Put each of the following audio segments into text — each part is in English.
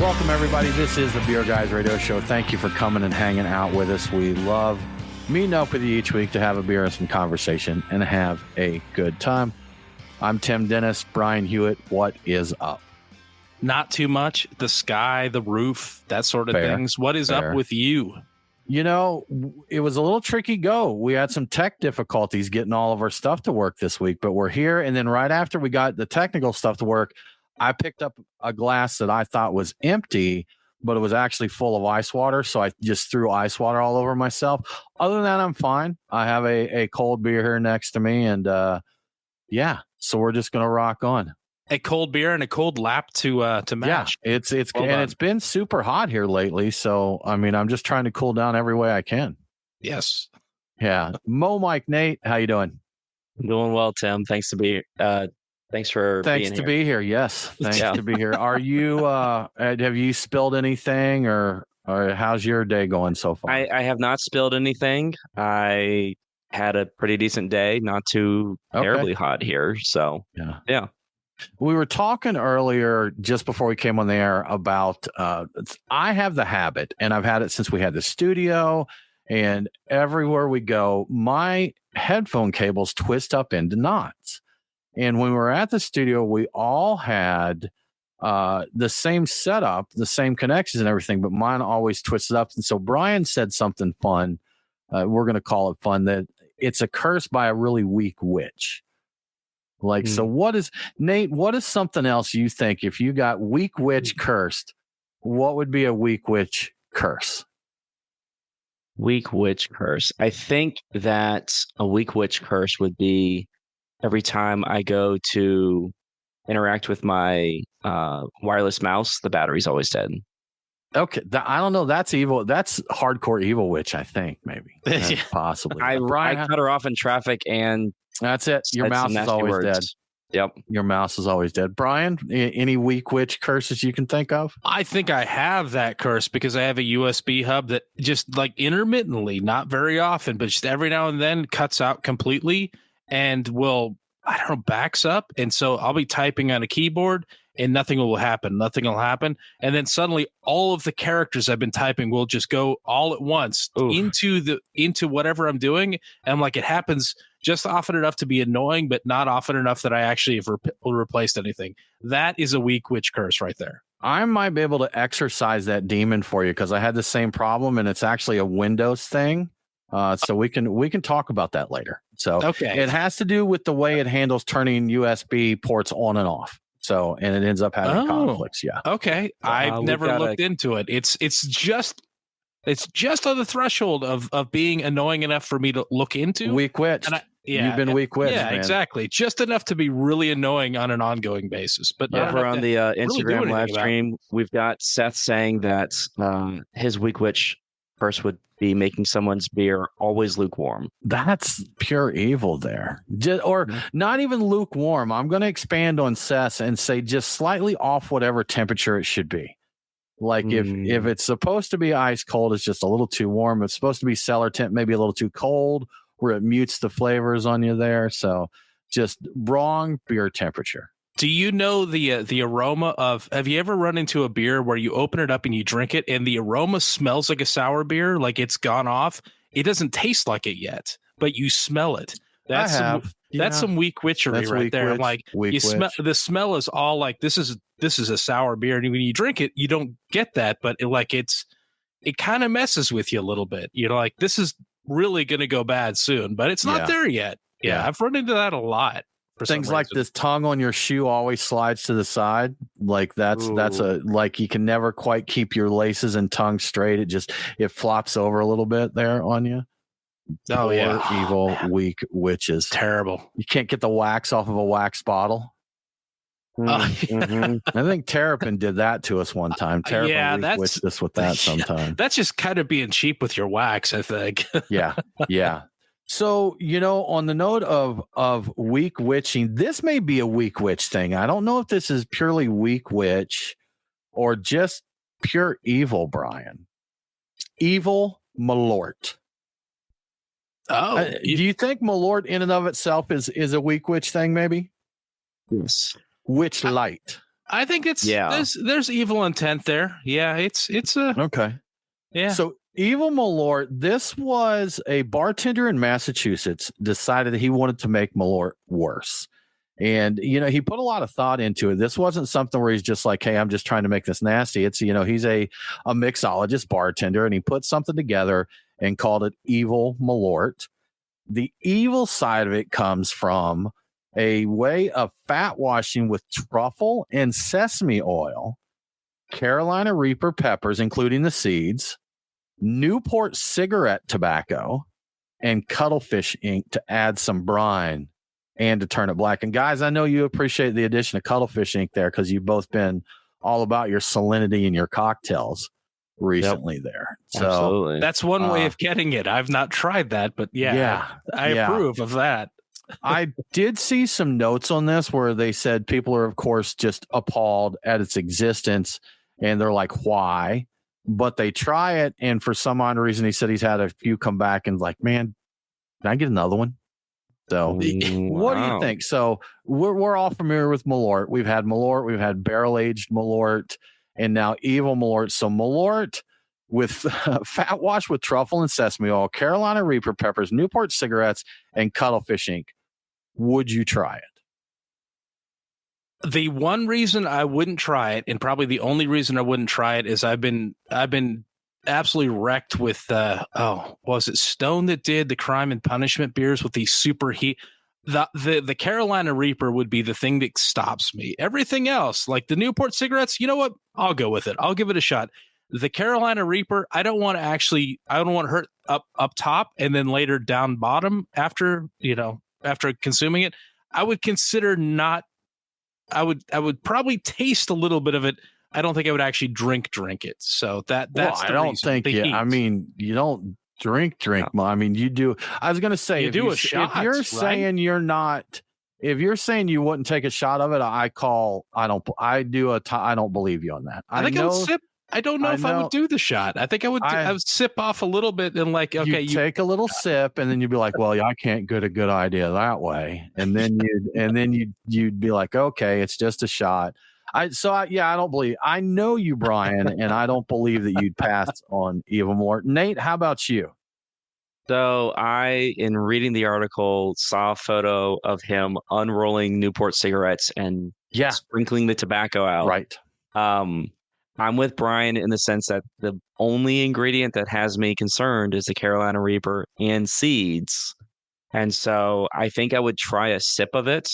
welcome everybody. This is the Beer Guys Radio Show. Thank you for coming and hanging out with us. We love meeting up with you each week to have a beer and some conversation and have a good time. I'm Tim Dennis. Brian Hewitt, what is up? Not too much. The sky, the roof, that sort of things. What is up with you? You know, it was a little tricky go. We had some tech difficulties getting all of our stuff to work this week, but we're here. And then right after we got the technical stuff to work, I picked up a glass that I thought was empty, but it was actually full of ice water. So I just threw ice water all over myself. Other than that, I'm fine. I have a cold beer here next to me. And so we're just going to rock on. A cold beer and a cold lap to match. Yeah, it's been super hot here lately. So, I mean, I'm just trying to cool down every way I can. Yes. Yeah. Mike, Nate, how you doing? I'm doing well, Tim. Thanks for being here. Thanks to be here. Yes. Thanks to be here. Are you, have you spilled anything or how's your day going so far? I have not spilled anything. I had a pretty decent day, not too terribly hot here. So, yeah. We were talking earlier, just before we came on the air, about I have the habit, and I've had it since we had the studio, and everywhere we go, my headphone cables twist up into knots. And when we were at the studio, we all had the same setup, the same connections and everything, but mine always twisted up. And so Brian said something fun. We're going to call it fun, that it's a curse by a really weak witch. So what is something else you think, if you got weak witch cursed, what would be a weak witch curse? Weak witch curse. I think that a weak witch curse would be every time I go to interact with my wireless mouse, the battery's always dead. Okay, I don't know. That's evil. That's hardcore evil witch, I think, maybe. Possibly. I cut her off in traffic and that's it. Your mouse is always dead. Yep. Your mouse is always dead. Brian, any weak witch curses you can think of? I think I have that curse because I have a USB hub that just like intermittently, not very often, but just every now and then cuts out completely and backs up. And so I'll be typing on a keyboard and nothing will happen. And then suddenly all of the characters I've been typing will just go all at once into whatever I'm doing. And I'm like, it happens just often enough to be annoying, but not often enough that I actually have replaced anything. That is a weak witch curse right there. I might be able to exorcise that demon for you because I had the same problem, and it's actually a Windows thing. So we can talk about that later. So it has to do with the way it handles turning USB ports on and off. So, and it ends up having conflicts. Yeah. Okay. I've never looked into it. It's just on the threshold of being annoying enough for me to look into. Weak witch. You've been weak witch. Yeah, man. Exactly. Just enough to be really annoying on an ongoing basis. But over on the Instagram live stream, we've got Seth saying that his weak witch curse would be making someone's beer always lukewarm. That's pure evil there. Not even lukewarm. I'm going to expand on Seth and say just slightly off whatever temperature it should be. Like if it's supposed to be ice cold, it's just a little too warm. It's supposed to be cellar temp, maybe a little too cold, where it mutes the flavors on you there. So just wrong beer temperature. Do you know the aroma of? Have you ever run into a beer where you open it up and you drink it, and the aroma smells like a sour beer, like it's gone off? It doesn't taste like it yet, but you smell it. That's some weak witchery right there. Witch, like you smell the smell is all like this is a sour beer, and when you drink it, you don't get that, but it kind of messes with you a little bit. You're like, this is really going to go bad soon, but it's not there yet. Yeah, I've run into that a lot. Things like this tongue on your shoe always slides to the side. Like that's like you can never quite keep your laces and tongue straight. It flops over a little bit there on you. Oh, Poor, evil, weak witches. Terrible. You can't get the wax off of a wax bottle. I think Terrapin did that to us one time. Terrapin witched us with that sometime. That's just kind of being cheap with your wax, I think. Yeah. So, on the note of weak witching, this may be a weak witch thing. I don't know if this is purely weak witch or just pure evil, Brian. Evil Malort. Oh, do you think Malort in and of itself is a weak witch thing, maybe? Yes. Witch light. I think Yeah. there's evil intent there. Yeah, it's a Okay. yeah. So Evil Malort, this was a bartender in Massachusetts decided that he wanted to make Malort worse. And, he put a lot of thought into it. This wasn't something where he's just like, hey, I'm just trying to make this nasty. It's, he's a mixologist bartender, and he put something together and called it Evil Malort. The evil side of it comes from a way of fat washing with truffle and sesame oil, Carolina Reaper peppers, including the seeds, Newport cigarette tobacco, and cuttlefish ink to add some brine and to turn it black. And guys, I know you appreciate the addition of cuttlefish ink there because you've both been all about your salinity in your cocktails recently there. So Absolutely. That's one way of getting it. I've not tried that, but I approve of that. I did see some notes on this where they said people are, of course, just appalled at its existence. And they're like, why? But they try it. And for some odd reason, he said he's had a few come back and like, man, can I get another one? So what do you think? So we're all familiar with Malort. We've had Malort. We've had barrel-aged Malort. And now Evil Malort. So Malort with fat wash with truffle and sesame oil, Carolina Reaper peppers, Newport cigarettes, and cuttlefish ink. Would you try it? The one reason I wouldn't try it, and probably the only reason I wouldn't try it, is I've been absolutely wrecked with was it Stone that did the Crime and Punishment beers with the super heat? The Carolina Reaper would be the thing that stops me. Everything else, like the Newport cigarettes, you know what? I'll go with it. I'll give it a shot. The Carolina Reaper, I don't want to hurt up top and then later down bottom after consuming it. I would consider not. I would probably taste a little bit of it. I don't think I would actually drink it. So that's I don't think you. I mean, you don't drink. No. I mean, you do. I was going to say, do a shot. If you're saying you're not, if you're saying you wouldn't take a shot of it, I don't believe you on that. I think I would sip. I don't know if I would do the shot. I think I would sip off a little bit and like, okay, you take a little sip and then you'd be like, well, I can't get a good idea that way. And then you'd be like, okay, it's just a shot. I don't believe. I know you, Brian, and I don't believe that you'd pass on Evil Malort. Nate, how about you? So in reading the article, saw a photo of him unrolling Newport cigarettes and sprinkling the tobacco out. Right. I'm with Brian in the sense that the only ingredient that has me concerned is the Carolina Reaper and seeds. And so I think I would try a sip of it.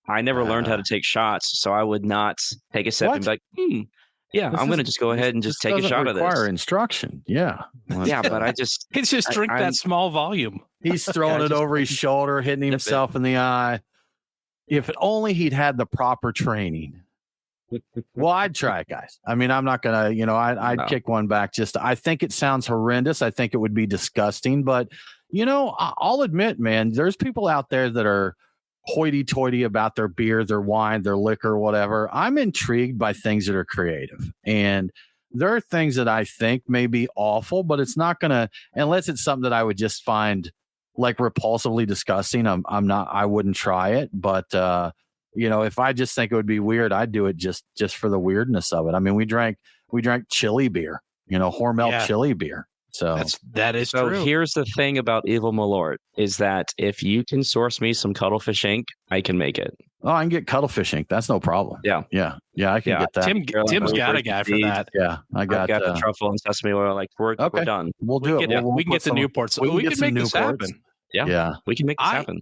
I never learned how to take shots, so I would not take a sip and be like, I'm going to just go ahead and just take a shot of this. Require instruction. Yeah. Yeah, but he's just drink that small volume. He's throwing it over his shoulder, hitting himself in the eye. If only he'd had the proper training. Well, I'd try it, guys. I mean, I'm not gonna, I'd kick one back. I think it sounds horrendous. I think it would be disgusting, but I'll admit, man, there's people out there that are hoity-toity about their beer, their wine, their liquor, whatever. I'm intrigued by things that are creative, and there are things that I think may be awful, but it's not gonna, unless it's something that I would just find like repulsively disgusting. I wouldn't try it, but if I just think it would be weird, I'd do it just for the weirdness of it. I mean, we drank chili beer, Hormel chili beer. So that is true. Here's the thing about Evil Malort is that if you can source me some cuttlefish ink, I can make it. Oh, I can get cuttlefish ink. That's no problem. Yeah, I can get that. Tim's got a guy for that. Yeah, I've got the truffle and sesame oil. Like we're done. We'll do it. We can get the Newports. We can make this happen. Yeah, we can make this happen.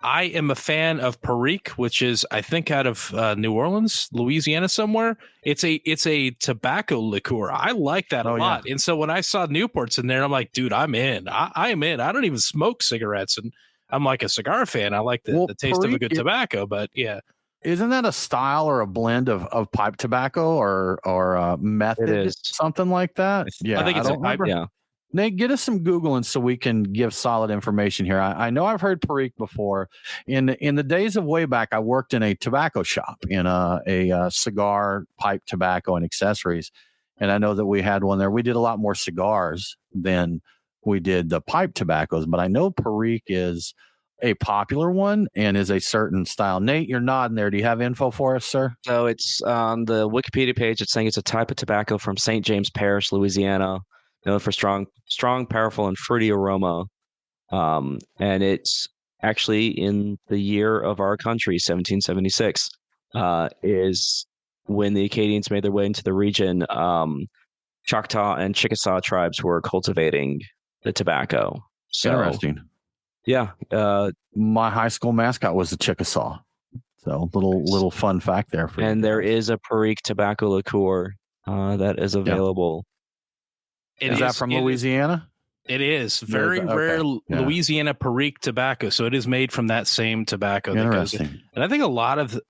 I am a fan of Perique, which is, I think, out of New Orleans, Louisiana, somewhere. It's a tobacco liqueur. I like that a lot. And so when I saw Newports in there, I'm like, dude, I'm in. I am in. I don't even smoke cigarettes, and I'm like a cigar fan. I like the taste of a good tobacco, but yeah. Isn't that a style or a blend of pipe tobacco or method, something like that? Yeah, I think it's a pipe. Yeah. Nate, get us some Googling so we can give solid information here. I know I've heard Perique before. In the days of way back, I worked in a tobacco shop in a cigar, pipe, tobacco, and accessories. And I know that we had one there. We did a lot more cigars than we did the pipe tobaccos, but I know Perique is a popular one and is a certain style. Nate, you're nodding there. Do you have info for us, sir? So it's on the Wikipedia page. It's saying it's a type of tobacco from St. James Parish, Louisiana, known for strong, powerful, and fruity aroma. And it's actually in the year of our country, 1776, is when the Acadians made their way into the region. Choctaw and Chickasaw tribes were cultivating the tobacco. So, Interesting. yeah. My high school mascot was a Chickasaw. So little fun fact there for you. And there is a Perique tobacco liqueur that is available. Is that from Louisiana? It is very rare Louisiana Perique tobacco. So it is made from that same tobacco. Interesting. And I think a lot of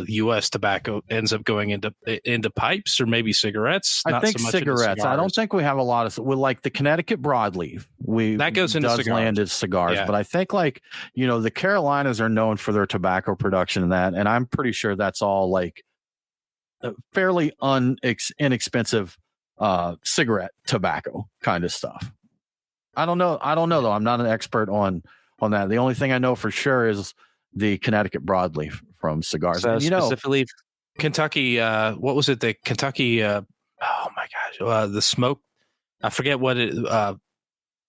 U.S. tobacco ends up going into pipes or maybe cigarettes. I think so cigarettes. I don't think we have a lot of like the Connecticut broadleaf. That goes into cigars. Land as cigars, but I think like the Carolinas are known for their tobacco production and I'm pretty sure that's all like fairly inexpensive cigarette tobacco kind of stuff. I don't know though. I'm not an expert on that. The only thing I know for sure is the Connecticut broadleaf from cigars. So specifically Kentucky, what was it? The Kentucky, oh my gosh, the smoke. I forget what it.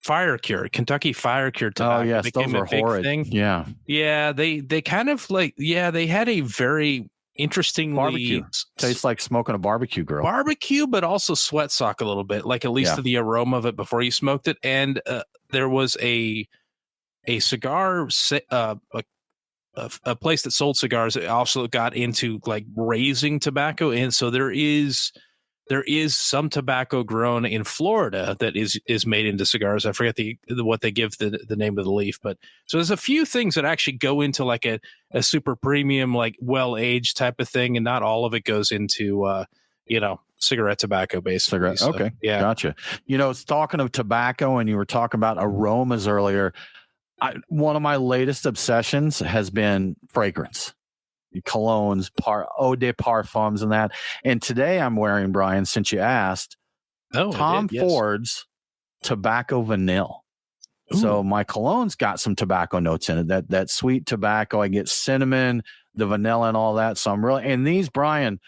Fire Cure, Kentucky Fire Cure tobacco. Oh yes, those are horrid. Thing. Yeah, yeah. They kind of like they had a very interestingly barbecue. Tastes like smoking a barbecue grill. Barbecue, but also sweat sock a little bit, like at least the aroma of it before you smoked it. And there was a cigar, a place that sold cigars that also got into like raising tobacco, and so there is some tobacco grown in Florida that is made into cigars. I forget what they give the name of the leaf, but so there's a few things that actually go into like a super premium, like well-aged type of thing. And not all of it goes into, cigarette tobacco basically. So, okay. Yeah. Gotcha. It's talking of tobacco and you were talking about aromas earlier. One of my latest obsessions has been fragrance. Colognes, eau de parfums, and that. And today I'm wearing, Brian, since you asked, Tom Ford's Tobacco Vanille. Ooh. So my cologne's got some tobacco notes in it. That sweet tobacco. I get cinnamon, the vanilla, and all that. So I'm really and these, Brian,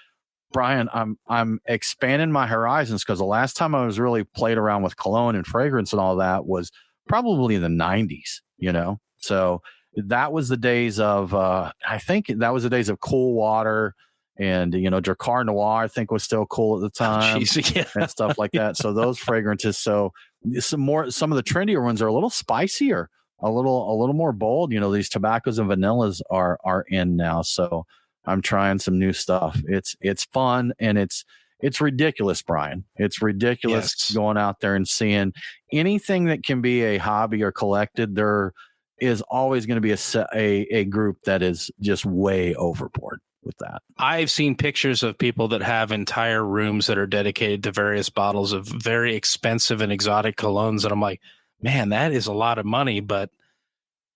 I'm expanding my horizons because the last time I was really played around with cologne and fragrance and all that was probably in the 90s. So. That was the days of, I think that was the days of Cool Water and, Dracar Noir, I think was still cool at the time and stuff like that. So those fragrances, so some of the trendier ones are a little spicier, a little more bold. These tobaccos and vanillas are in now. So I'm trying some new stuff. It's fun and it's ridiculous, Brian. It's ridiculous going out there and seeing anything that can be a hobby or collected. There is always going to be a group that is just way overboard with that. I've seen pictures of people that have entire rooms that are dedicated to various bottles of very expensive and exotic colognes. And I'm like, man, that is a lot of money, but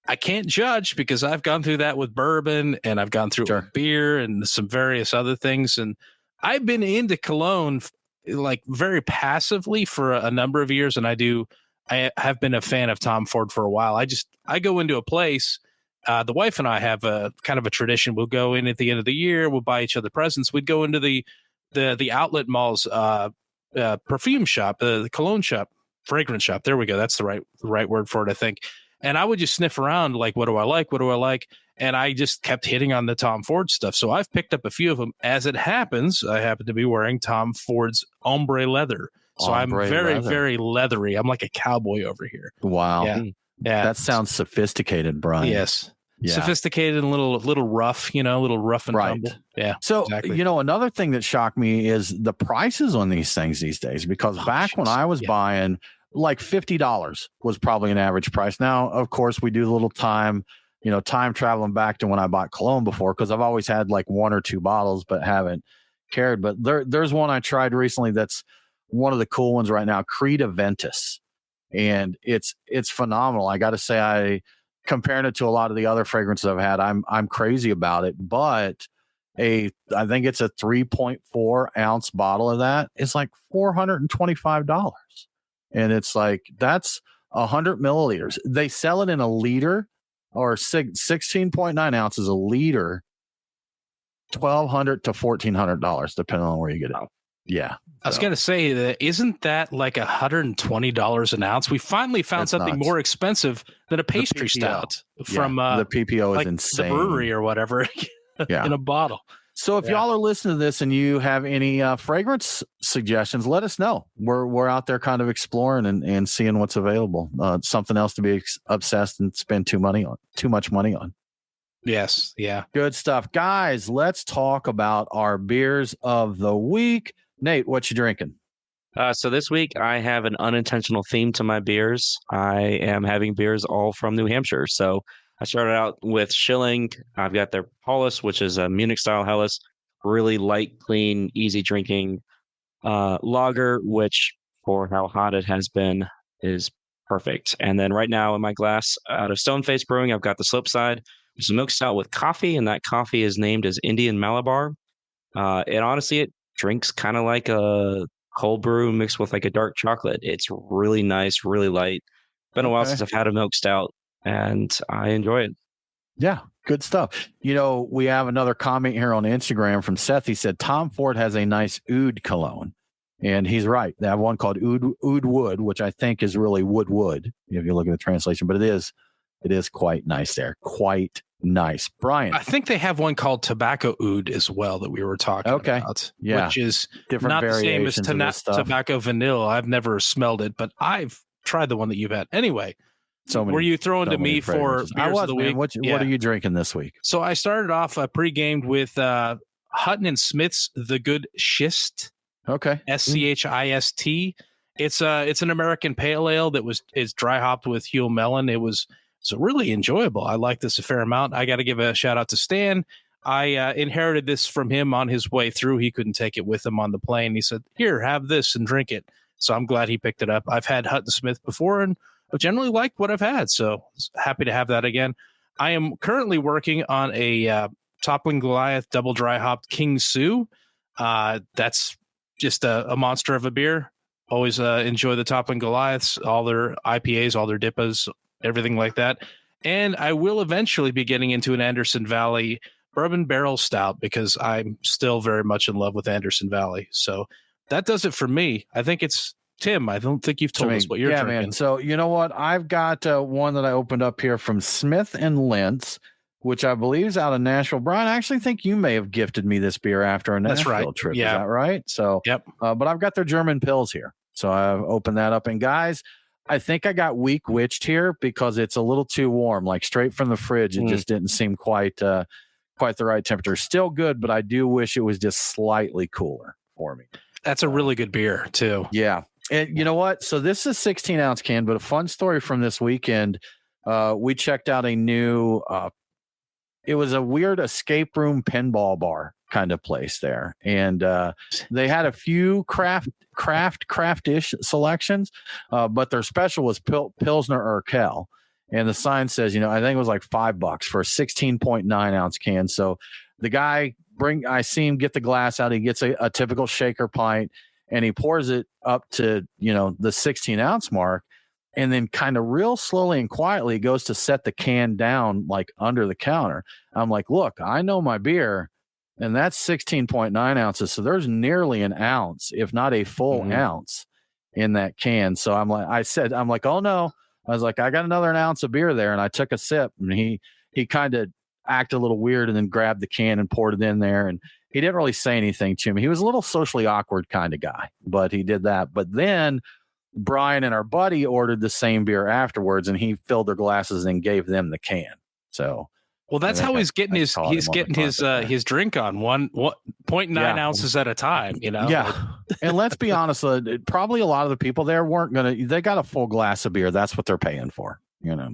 I can't judge because I've gone through that with bourbon and I've gone through it with beer and some various other things. And I've been into cologne like very passively for a number of years. And I have been a fan of Tom Ford for a while. I go into a place. The wife and I have a kind of a tradition. We'll go in at the end of the year. We'll buy each other presents. We'd go into the outlet malls, perfume shop, the cologne shop, fragrance shop. There we go. That's the right word for it, I think. And I would just sniff around like, what do I like? What do I like? And I just kept hitting on the Tom Ford stuff. So I've picked up a few of them. As it happens, I happen to be wearing Tom Ford's ombre leather. So I'm very, very leathery. I'm like a cowboy over here. Wow. Yeah. That sounds sophisticated, Brian. Yes. Yeah. Sophisticated and a little rough, a little rough and tumble. Yeah. So, another thing that shocked me is the prices on these things these days, because back when I was buying, like $50 was probably an average price. Now, of course, we do a little time traveling back to when I bought cologne before, because I've always had like one or two bottles, but haven't cared. But there's one I tried recently that's one of the cool ones right now, Creed Aventus, and it's phenomenal. I got to say, comparing it to a lot of the other fragrances I've had, I'm crazy about it. But I think it's a 3.4 ounce bottle of that. It's like $425, and it's like that's 100 milliliters. They sell it in a liter, or 16.9 ounces a liter, $1,200 to $1,400, depending on where you get it. Wow. Yeah. I was going to say, that isn't that like $120 an ounce? We finally found something more expensive than a pastry stout from the PPO like is insane. The brewery or whatever in a bottle. So if y'all are listening to this and you have any fragrance suggestions, let us know. We're out there kind of exploring and seeing what's available. Something else to be obsessed and spend too much money on. Yes. Yeah. Good stuff. Guys, let's talk about our beers of the week. Nate, what you drinking? So this week I have an unintentional theme to my beers. I am having beers all from New Hampshire. So I started out with Schilling. I've got their Paulus, which is a Munich-style Helles, really light, clean, easy drinking lager, which for how hot it has been is perfect. And then right now in my glass out of Stoneface Brewing, I've got the Slopeside, which is a milk stout with coffee, and that coffee is named as Indian Malabar. And honestly, it drinks kind of like a cold brew mixed with like a dark chocolate. It's really nice, really light. Been a while since I've had a milk stout, and I enjoy it. Yeah, good stuff. We have another comment here on Instagram from Seth. He said Tom Ford has a nice oud cologne, and he's right. They have one called oud wood, which I think is really wood if you look at the translation, but it is quite nice there. Quite nice. Brian, I think they have one called tobacco oud as well that we were talking about. Yeah, which is different not the same as tobacco vanilla. I've never smelled it, but I've tried the one that you've had. Anyway, were you throwing to me for beers of the week? What are you drinking this week? So I started off pre-gamed with Hutton and Smith's The Good Schist. Okay. SCHIST. It's an American pale ale that is dry hopped with Huell melon. It's really enjoyable. I like this a fair amount. I got to give a shout out to Stan. I inherited this from him on his way through. He couldn't take it with him on the plane. He said, "Here, have this and drink it." So I'm glad he picked it up. I've had Hutton Smith before, and I've generally liked what I've had. So happy to have that again. I am currently working on a Toppling Goliath double dry hopped King Sue. That's just a monster of a beer. Always enjoy the Toppling Goliaths, all their IPAs, all their DIPAs, everything like that. And I will eventually be getting into an Anderson Valley bourbon barrel stout because I'm still very much in love with Anderson Valley. So that does it for me. I think it's Tim. I don't think you've told us what you're drinking. Man. So you know what? I've got one that I opened up here from Smith and Lentz, which I believe is out of Nashville. Brian, I actually think you may have gifted me this beer after a Nashville trip. Yeah. Is that right? So, yep. But I've got their German pills here. So I've opened that up. And guys, I think I got weak witched here because it's a little too warm, like straight from the fridge. It just didn't seem quite the right temperature. Still good, but I do wish it was just slightly cooler for me. That's a really good beer too. Yeah. And you know what? So this is a 16-ounce can, but a fun story from this weekend. We checked out a new, it was a weird escape room pinball bar kind of place there. And they had a few craft-ish selections, but their special was Pilsner Urquell. And the sign says, I think it was like $5 for a 16.9 ounce can. So the guy I see him get the glass out. He gets a typical shaker pint and he pours it up to, the 16 ounce mark. And then kind of real slowly and quietly goes to set the can down like under the counter. I'm like, look, I know my beer and that's 16.9 ounces. So there's nearly an ounce, if not a full ounce in that can. So I'm like, oh no. I was like, I got another ounce of beer there. And I took a sip and he kind of acted a little weird and then grabbed the can and poured it in there. And he didn't really say anything to me. He was a little socially awkward kind of guy, but he did that. But then Brian and our buddy ordered the same beer afterwards and he filled their glasses and gave them the can. So, well, that's how he's getting his drink on 1.9 ounces at a time, Yeah. And let's be honest, probably a lot of the people there they got a full glass of beer. That's what they're paying for,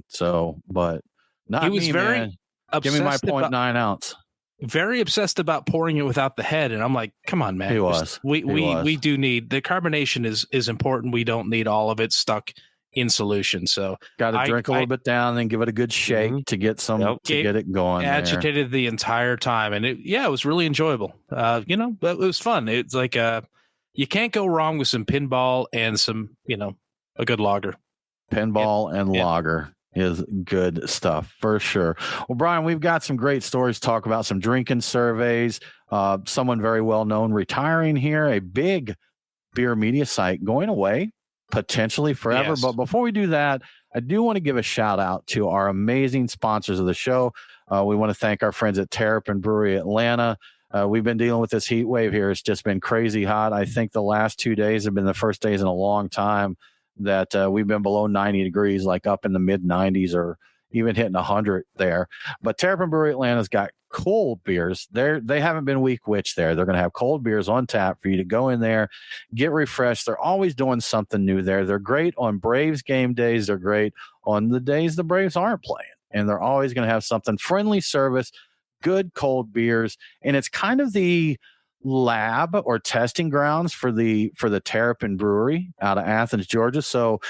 so, but not he was me, very man. Give me my 0.9 ounce. Very obsessed about pouring it without the head. And I'm like, come on, man. He was. We do need the carbonation is important. We don't need all of it stuck in solution. So got to drink a little bit down, then give it a good shake to get get it going. Agitated the entire time. And it was really enjoyable. But it was fun. It's like, you can't go wrong with some pinball and some, a good lager. Pinball and lager. is good stuff for sure. Well, Brian, we've got some great stories to talk about, some drinking surveys, someone very well known retiring here, a big beer media site going away potentially forever. Yes. But before we do that, I do want to give a shout out to our amazing sponsors of the show. We want to thank our friends at Terrapin Brewery Atlanta. We've been dealing with this heat wave here. It's just been crazy hot. I think the last 2 days have been the first days in a long time that we've been below 90 degrees, like up in the mid 90s or even hitting 100 there. But Terrapin Brewery Atlanta's got cold beers. They haven't been weak witch there. They're going to have cold beers on tap for you to go in there, get refreshed. They're always doing something new there. They're great on Braves game days. They're great on the days the Braves aren't playing. And they're always going to have something, friendly service, good cold beers. And it's kind of the lab or testing grounds for the Terrapin Brewery out of Athens, Georgia. So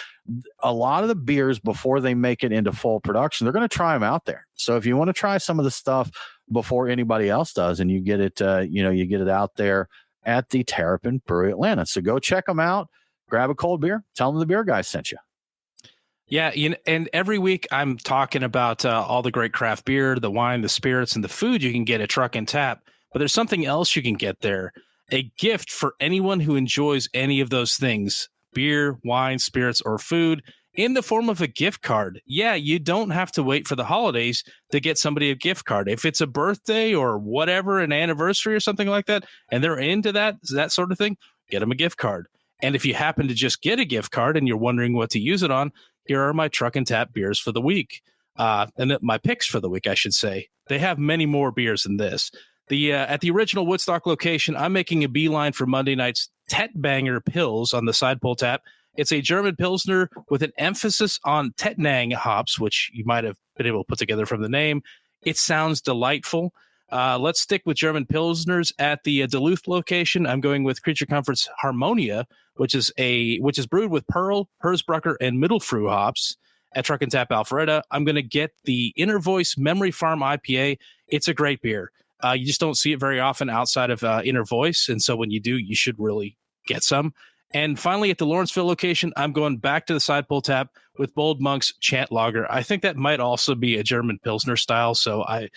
a lot of the beers, before they make it into full production, they're going to try them out there. So if you want to try some of the stuff before anybody else does, and you get it, you get it out there at the Terrapin Brewery Atlanta. So go check them out, grab a cold beer, tell them the beer guy sent you. Yeah, and every week I'm talking about all the great craft beer, the wine, the spirits, and the food you can get at Truck and Tap. But there's something else you can get there, a gift for anyone who enjoys any of those things, beer, wine, spirits, or food, in the form of a gift card. Yeah, you don't have to wait for the holidays to get somebody a gift card. If it's a birthday or whatever, an anniversary or something like that, and they're into that sort of thing, get them a gift card. And if you happen to just get a gift card and you're wondering what to use it on, here are my Truck and Tap beers for the week. My picks for the week, I should say. They have many more beers than this. At the original Woodstock location, I'm making a beeline for Monday night's Tet Banger Pils on the side pull tap. It's a German Pilsner with an emphasis on Tettnang hops, which you might have been able to put together from the name. It sounds delightful. Let's stick with German Pilsners at the Duluth location. I'm going with Creature Comforts Harmonia, which is brewed with Pearl, Herzbrucker, and Mittelfrüh hops. At Truck and Tap Alpharetta, I'm going to get the Inner Voice Memory Farm IPA. It's a great beer. You just don't see it very often outside of Inner Voice, and so when you do, you should really get some. And finally, at the Lawrenceville location, I'm going back to the side pull tap with Bold Monk's Chant Lager. I think that might also be a German Pilsner style, so I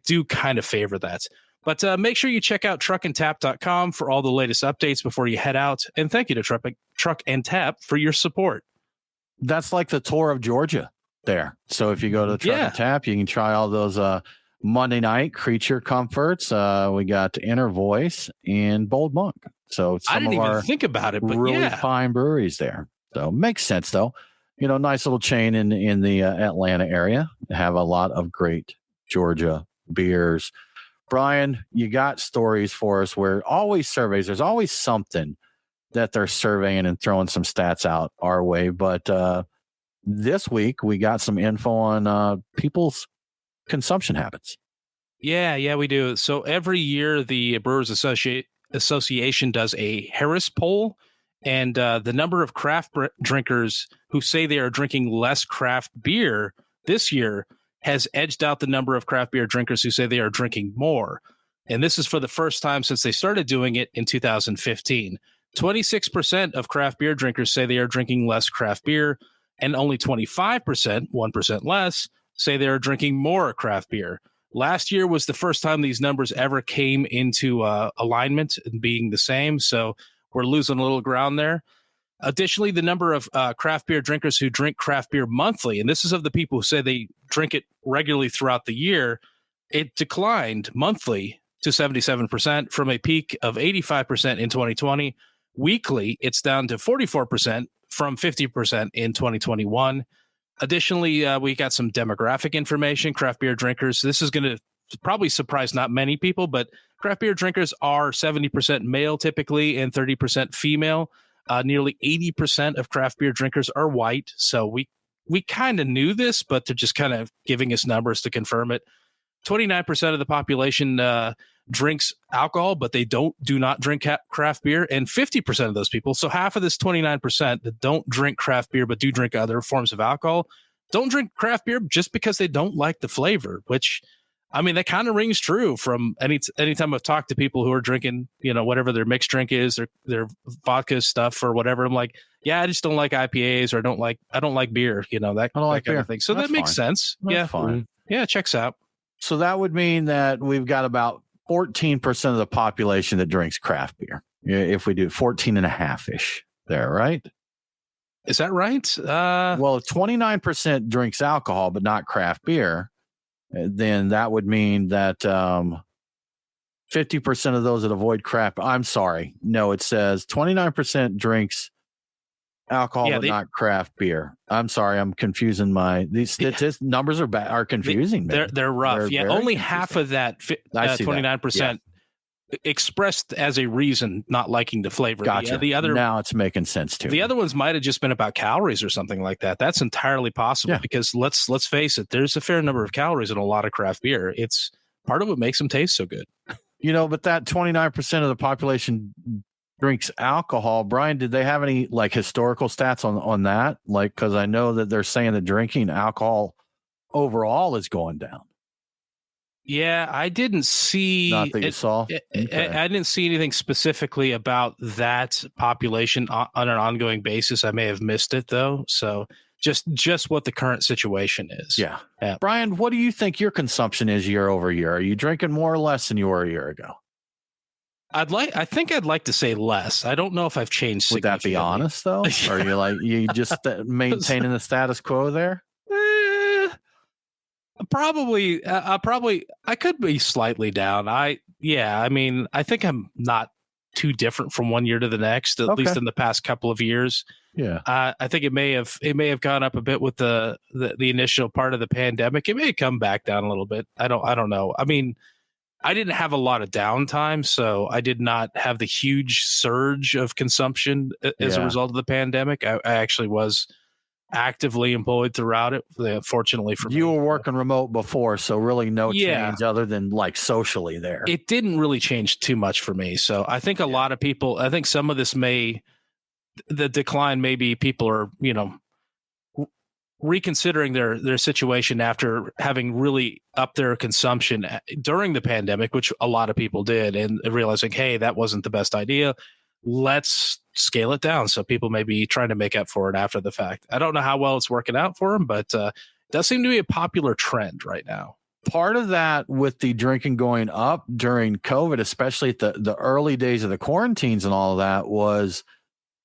do kind of favor that. But make sure you check out truckandtap.com for all the latest updates before you head out. And thank you to Truck and Tap for your support. That's like the tour of Georgia there. So if you go to Truck and Tap, you can try all those Monday night Creature Comforts. We got Inner Voice and Bold Monk. So I didn't even think about it, but really fine breweries there. So makes sense though. Nice little chain in the Atlanta area. Have a lot of great Georgia beers. Brian, you got stories for us where always surveys, there's always something that they're surveying and throwing some stats out our way. But this week we got some info on people's consumption habits. Yeah, we do. So every year the Brewers Association does a Harris poll, and the number of craft drinkers who say they are drinking less craft beer this year has edged out the number of craft beer drinkers who say they are drinking more. And this is for the first time since they started doing it in 2015. 26% of craft beer drinkers say they are drinking less craft beer, and only 25%, 1% less, say they are drinking more craft beer. Last year was the first time these numbers ever came into alignment and being the same, so we're losing a little ground there. Additionally, the number of craft beer drinkers who drink craft beer monthly, and this is of the people who say they drink it regularly throughout the year, it declined monthly to 77% from a peak of 85% in 2020. Weekly, it's down to 44% from 50% in 2021. Additionally, we got some demographic information. Craft beer drinkers, this is going to probably surprise not many people, but craft beer drinkers are 70% male typically and 30% female. Nearly 80% of craft beer drinkers are white. So we kind of knew this, but they're just kind of giving us numbers to confirm it. 29% of the population drinks alcohol, but they do not drink craft beer. And 50% of those people, so half of this 29% that don't drink craft beer but do drink other forms of alcohol, don't drink craft beer just because they don't like the flavor, which I mean, that kind of rings true from anytime I've talked to people who are drinking, whatever their mixed drink is, their vodka stuff or whatever. I'm like, yeah, I just don't like IPAs or I don't like beer, that I don't like that kind beer. of thing. So That's that makes fine. sense. That's Yeah. fine. Yeah. It checks out. So that would mean that we've got about 14% of the population that drinks craft beer. If we do 14 and a half ish there, right? Is that right? Well, if 29% drinks alcohol, but not craft beer, then that would mean that 50% of those that avoid craft. I'm sorry. No, it says 29% drinks alcohol, but not craft beer. I'm sorry. I'm confusing these statistics. Numbers are confusing. They're rough. They're only confusing. half of that 29% expressed as a reason not liking the flavor. Gotcha. The other, now it's making sense too. The other ones might have just been about calories or something like that. That's entirely possible because let's face it, there's a fair number of calories in a lot of craft beer. It's part of what makes them taste so good. But that 29% of the population drinks alcohol. Brian, did they have any like historical stats on that? Like, because I know that they're saying that drinking alcohol overall is going down. Yeah, I didn't see. Not that you saw. Okay. I didn't see anything specifically about that population on an ongoing basis. I may have missed it though. So just what the current situation is. Yeah. Brian, what do you think your consumption is year over year? Are you drinking more or less than you were a year ago? I think I'd like to say less. I don't know if I've changed. Would that be honest though? Or are you just maintaining the status quo there? Probably I could be slightly down. I think I'm not too different from one year to the next, at least in the past couple of years. Yeah. I think it may have gone up a bit with the initial part of the pandemic. It may come back down a little bit. I don't know. I mean, I didn't have a lot of downtime, so I did not have the huge surge of consumption as a result of the pandemic. I actually was actively employed throughout it. Fortunately for me, you were working remote before, so really no change other than like socially there. It didn't really change too much for me. So I think a lot of people, I think some of this the decline maybe people are, reconsidering their situation after having really upped their consumption during the pandemic, which a lot of people did, and realizing, hey, that wasn't the best idea. Let's scale it down. So people may be trying to make up for it after the fact. I don't know how well it's working out for them, but it does seem to be a popular trend right now. Part of that with the drinking going up during COVID, especially at the early days of the quarantines and all of that, was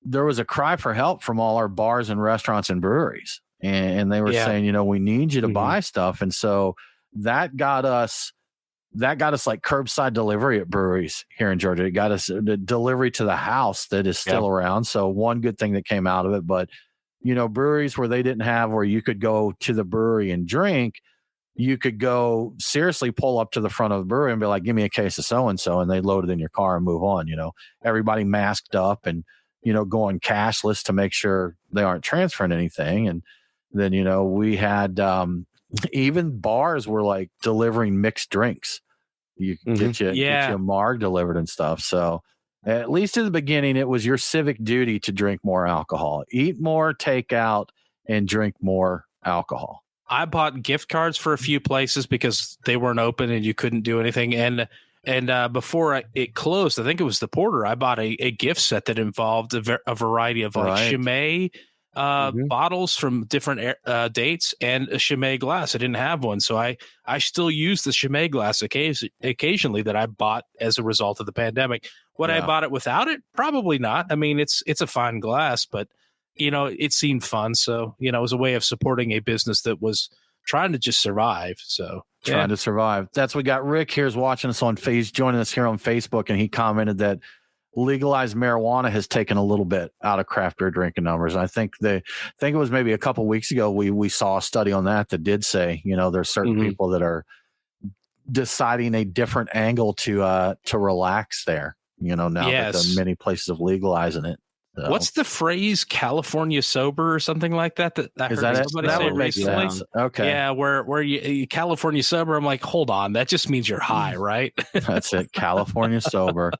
there was a cry for help from all our bars and restaurants and breweries. And they were saying, we need you to buy stuff. And so that got us like curbside delivery at breweries here in Georgia. It got us the delivery to the house that is still around. So one good thing that came out of it, but breweries where they didn't have, where you could go to the brewery and drink, you could go seriously pull up to the front of the brewery and be like, give me a case of so-and-so. And they load it in your car and move on, everybody masked up and, going cashless to make sure they aren't transferring anything. And then, we had, even bars were like delivering mixed drinks. You can get you a marg delivered and stuff. So at least in the beginning, it was your civic duty to drink more alcohol, eat more, take out, and drink more alcohol. I bought gift cards for a few places because they weren't open and you couldn't do anything. And before it closed, I think it was the Porter, I bought a gift set that involved a variety of Chimay bottles from different dates and a Chimay glass. I didn't have one, so I still use the Chimay glass occasionally that I bought as a result of the pandemic. Would I bought it without it? Probably not. I mean, it's a fine glass, but it seemed fun, so it was a way of supporting a business that was trying to just survive. So trying to survive. That's what got Rick here's watching us on joining us here on Facebook, and he commented that legalized marijuana has taken a little bit out of craft beer drinking numbers. I think it was maybe a couple of weeks ago we saw a study on that did say, there's certain people that are deciding a different angle to relax there, now that the many places of legalizing it. So. What's the phrase California sober or something like that? That I heard somebody say recently. Okay. Yeah, where you California sober, I'm like, hold on, that just means you're high, right? That's it. California sober.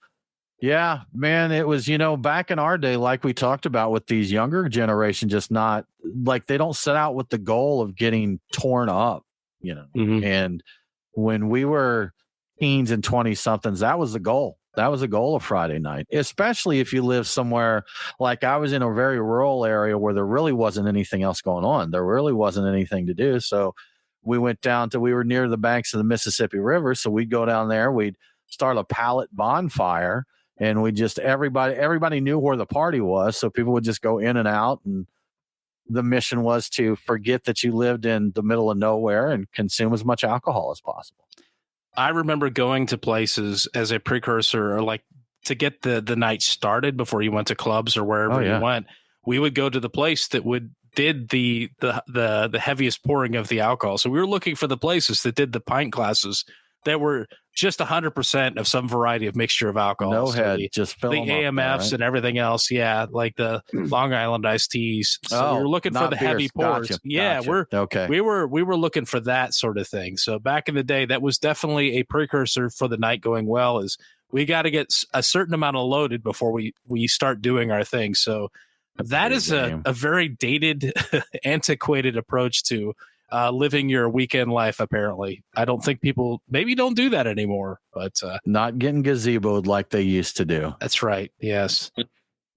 Yeah, man, it was, back in our day, like we talked about with these younger generation, just not like they don't set out with the goal of getting torn up, and when we were teens and 20 somethings, that was the goal. That was the goal of Friday night, especially if you live somewhere like I was in a very rural area where there really wasn't anything else going on. There really wasn't anything to do. So we went down to, we were near the banks of the Mississippi River. So we'd go down there, we'd start a pallet bonfire, and we just, everybody knew where the party was. So people would just go in and out. And the mission was to forget that you lived in the middle of nowhere and consume as much alcohol as possible. I remember going to places as a precursor, or like to get the night started before you went to clubs or wherever you went. We would go to the place that did the heaviest pouring of the alcohol. So we were looking for the places that did the pint glasses that were just 100% of some variety of mixture of alcohol. No so head, just fill the them AMFs up there, right? and everything else. Yeah, like the Long Island iced teas. So we were looking for the heavy pours. Gotcha. Yeah, okay. we were looking for that sort of thing. So back in the day, that was definitely a precursor for the night going well. Is we got to get a certain amount of loaded before we start doing our thing. So that is a very dated, antiquated approach to living your weekend life. Apparently, I don't think people maybe don't do that anymore, but not getting gazeboed like they used to do. That's right. Yes.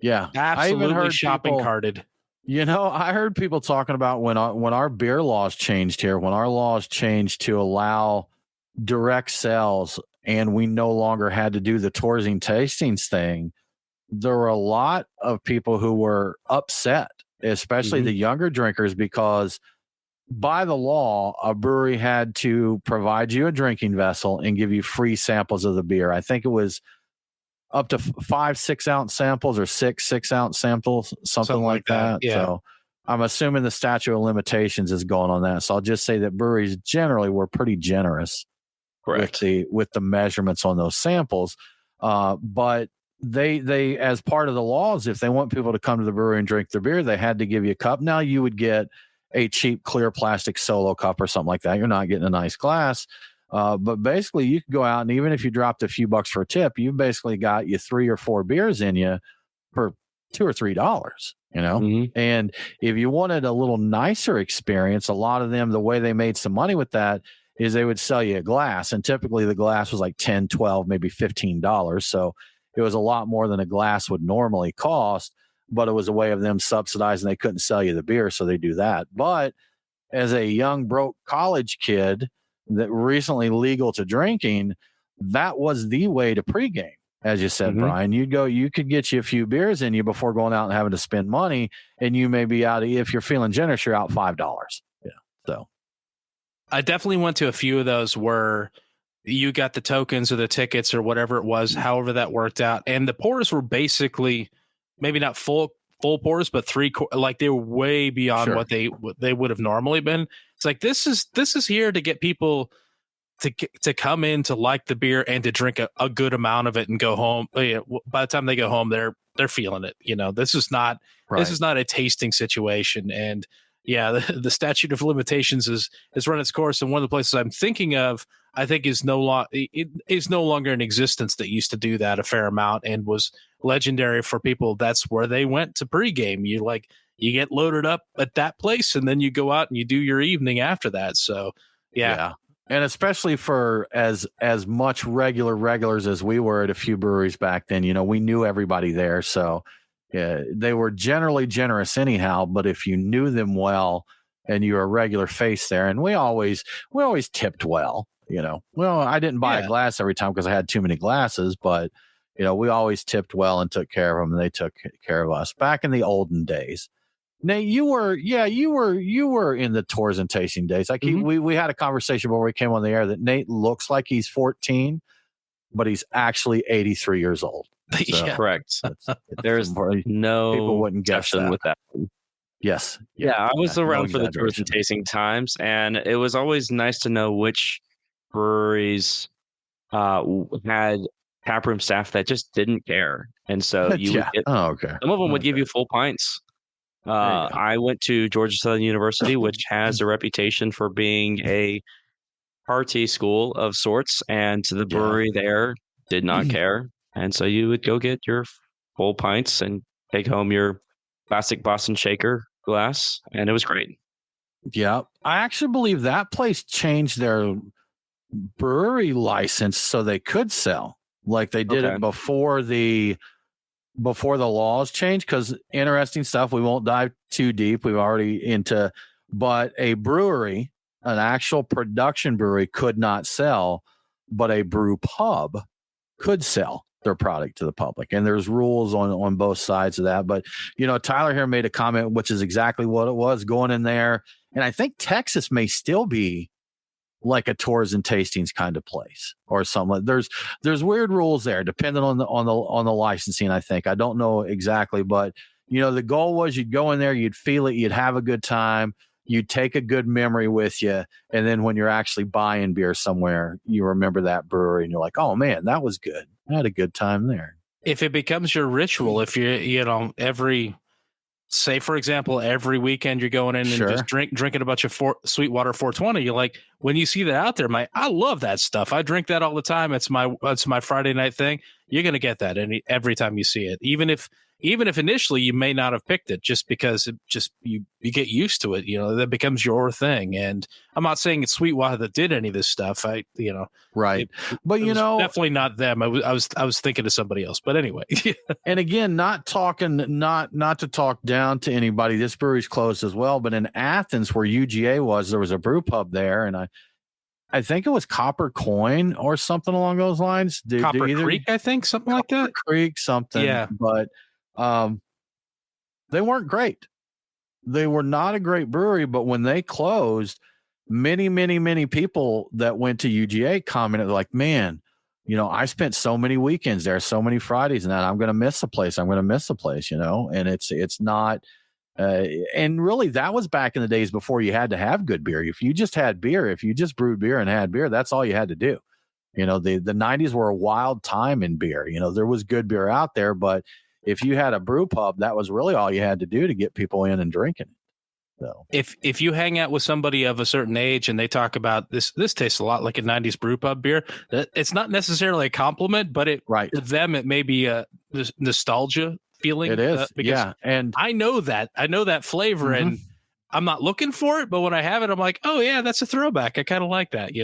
Yeah. Absolutely. I even heard shopping carted. You know, I heard people talking about when our beer laws changed here, when our laws changed to allow direct sales, and we no longer had to do the tours and tastings thing. There were a lot of people who were upset, especially the younger drinkers, because by the law, a brewery had to provide you a drinking vessel and give you free samples of the beer. I think it was up to 5 6-ounce samples or 6-ounce samples, something like that. Yeah. So I'm assuming the statute of limitations is going on that. So I'll just say that breweries generally were pretty generous with the measurements on those samples. But they as part of the laws, if they want people to come to the brewery and drink their beer, they had to give you a cup. Now you would get a cheap clear plastic Solo cup or something like that. You're not getting a nice glass. But basically you could go out, and even if you dropped a few bucks for a tip, you've basically got you 3 or 4 beers in you for $2 or $3, you know? And if you wanted a little nicer experience, a lot of them, the way they made some money with that is they would sell you a glass. And typically the glass was like $10, $12, maybe $15. So it was a lot more than a glass would normally cost, but it was a way of them subsidizing. They couldn't sell you the beer, so they do that. But as a young broke college kid that recently legal to drinking, that was the way to pregame. As you said, Brian, you could get you a few beers in you before going out and having to spend money. And you may be out, if you're feeling generous, you're out $5. Yeah. So I definitely went to a few of those where you got the tokens or the tickets or whatever it was, however that worked out. And the pours were basically maybe not full pours, but like they were way beyond what they would have normally been. It's like, this is here to get people to come in to like the beer and to drink a good amount of it and go home. By the time they go home, they're feeling it. You know, this is not a tasting situation. And yeah, the statute of limitations has run its course. And one of the places I'm thinking of, I think is no longer in existence, that used to do that a fair amount and was legendary for people. That's where they went to pregame. You get loaded up at that place, and then you go out and you do your evening after that. So yeah. And especially for as much regulars as we were at a few breweries back then, you know, we knew everybody there. So yeah, they were generally generous anyhow, but if you knew them well and you were a regular face there, and we always tipped well, you know. Well, I didn't buy a glass every time because I had too many glasses, but you know, we always tipped well and took care of them, and they took care of us back in the olden days. Nate, you were in the tours and tasting days. Like we had a conversation before we came on the air that Nate looks like he's 14, but he's actually 83 years old. So correct. There's no people wouldn't guess that. With that. Yes. Yeah, I was around for the tours and tasting times, and it was always nice to know which breweries had taproom staff that just didn't care, and so you would get, some of them would give you full pints. I went to Georgia Southern University, which has a reputation for being a party school of sorts, and the brewery there did not care. And so you would go get your full pints and take home your classic Boston Shaker glass, and it was great. Yeah. I actually believe that place changed their brewery license so they could sell, like they did Okay. it before the laws changed. Because interesting stuff. We won't dive too deep. We've already into, but a brewery, an actual production brewery, could not sell, but a brew pub could sell their product to the public. And there's rules on both sides of that. But, Tyler here made a comment, which is exactly what it was going in there. And I think Texas may still be like a tours and tastings kind of place or something. There's weird rules there depending on the licensing. I think, I don't know exactly, but the goal was you'd go in there, you'd feel it, you'd have a good time, you'd take a good memory with you. And then when you're actually buying beer somewhere, you remember that brewery and you're like, oh man, that was good. I had a good time there. If it becomes your ritual, if say for example, every weekend you're going in and just drinking a bunch of Sweetwater 420, you're like, when you see that out there, I love that stuff. I drink that all the time. It's my Friday night thing. You're going to get that every time you see it. Even if initially you may not have picked it, just because you get used to it, that becomes your thing. And I'm not saying it's Sweetwater that did any of this stuff. Right. But it was definitely not them. I was thinking of somebody else, but anyway. And again, not to talk down to anybody. This brewery's closed as well, but in Athens where UGA was, there was a brew pub there. And I think it was Copper Coin or something along those lines. Copper Creek, I think, something like that. Creek, something. Yeah. But they weren't great. They were not a great brewery, but when they closed, many, many, many people that went to UGA commented like, man, I spent so many weekends there, so many Fridays, and that I'm going to miss the place. I'm going to miss the place, and it's not. And really, that was back in the days before you had to have good beer. If you just had beer, if you just brewed beer and had beer, that's all you had to do. The 90s were a wild time in beer. There was good beer out there, but if you had a brew pub, that was really all you had to do to get people in and drinking. So if you hang out with somebody of a certain age and they talk about this tastes a lot like a 90s brew pub beer, it's not necessarily a compliment, but to them it may be a nostalgia feeling. It is, yeah. And I know that flavor, mm-hmm. and I'm not looking for it, but when I have it, I'm like, oh yeah, that's a throwback. I kind of like that,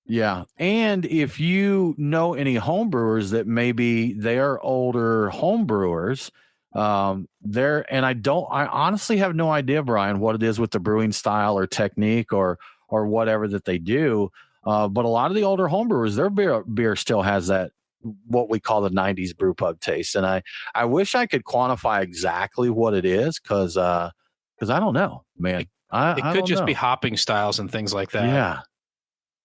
Yeah. And if you know any home brewers that maybe they're older home brewers, I honestly have no idea, Brian, what it is with the brewing style or technique or whatever that they do. But a lot of the older home brewers, their beer still has that, what we call the 90s brew pub taste. And I wish I could quantify exactly what it is. Cause I don't know, man. It could just be hopping styles and things like that. Yeah.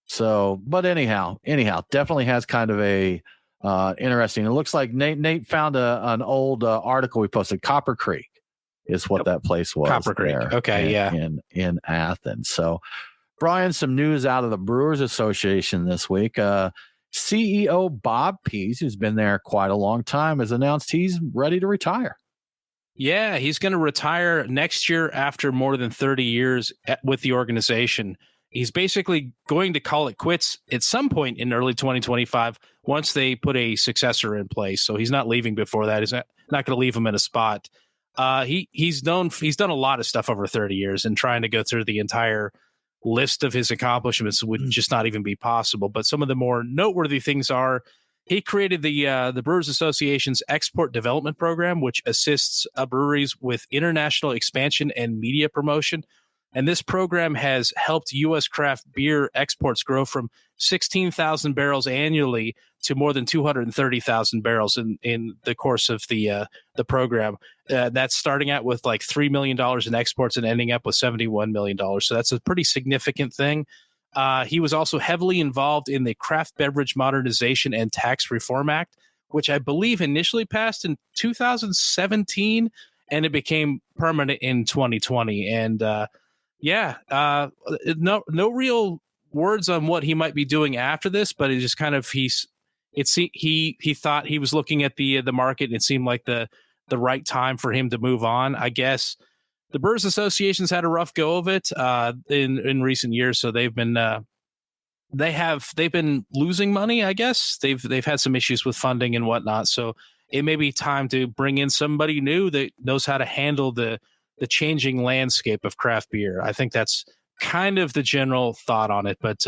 So, but anyhow, definitely has kind of a interesting. It looks like Nate found an old article we posted. Copper Creek is what that place was. Copper Creek. Okay, in Athens. So, Brian, some news out of the Brewers Association this week. CEO Bob Pease, who's been there quite a long time, has announced he's ready to retire. Yeah, he's going to retire next year after more than 30 years with the organization. He's basically going to call it quits at some point in early 2025 once they put a successor in place. So he's not leaving before that. He's not going to leave him in a spot. He's done a lot of stuff over 30 years, and trying to go through the entire list of his accomplishments would just not even be possible. But some of the more noteworthy things are he created the Brewers Association's Export Development Program, which assists breweries with international expansion and media promotion. And this program has helped U.S. craft beer exports grow from 16,000 barrels annually to more than 230,000 barrels in the course of the program. That's starting out with like $3 million in exports and ending up with $71 million. So that's a pretty significant thing. He was also heavily involved in the Craft Beverage Modernization and Tax Reform Act, which I believe initially passed in 2017, and it became permanent in 2020. And no real words on what he might be doing after this, but it just kind of he thought he was looking at the market, and it seemed like the right time for him to move on. I guess the Brewers Association's had a rough go of it in recent years, so they've been losing money. I guess they've had some issues with funding and whatnot, so it may be time to bring in somebody new that knows how to handle the changing landscape of craft beer. I think that's kind of the general thought on it. But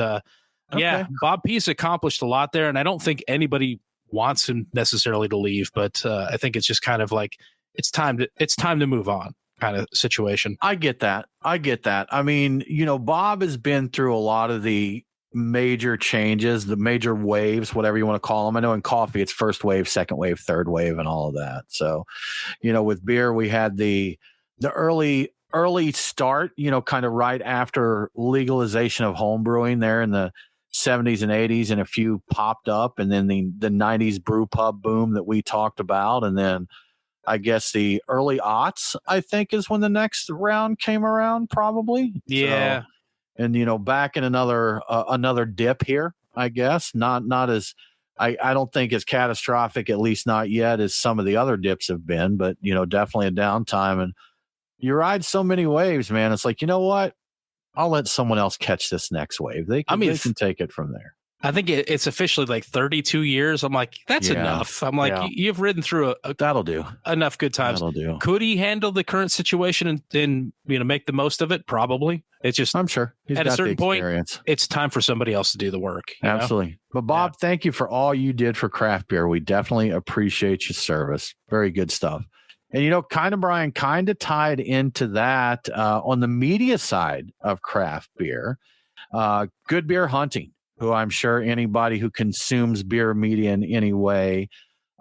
Yeah, Okay. Bob P's accomplished a lot there, and I don't think anybody wants him necessarily to leave, but I think it's just kind of like it's time to move on kind of situation. I get that. I mean, Bob has been through a lot of the major changes, the major waves, whatever you want to call them. I know in coffee, it's first wave, second wave, third wave, and all of that. So, with beer, we had the early start, kind of right after legalization of home brewing there in the 70s and 80s, and a few popped up, and then the 90s brew pub boom that we talked about, and then I guess the early aughts, I think, is when the next round came around, probably. Yeah. So, and back in another dip here, I guess. Not as I don't think as catastrophic, at least not yet, as some of the other dips have been, but definitely a downtime. And you ride so many waves, man. It's like, you know what? I'll let someone else catch this next wave. They can take it from there. I think it's officially like 32 years. I'm like, that's enough. I'm like, you've ridden through that'll do enough good times. That'll do. Could he handle the current situation and make the most of it? Probably. It's just, I'm sure he's at got a certain the point, experience. it's time for somebody else to do the work. Absolutely. But Bob, thank you for all you did for craft beer. We definitely appreciate your service. Very good stuff. And Brian, kind of tied into that on the media side of craft beer, Good Beer Hunting, who I'm sure anybody who consumes beer media in any way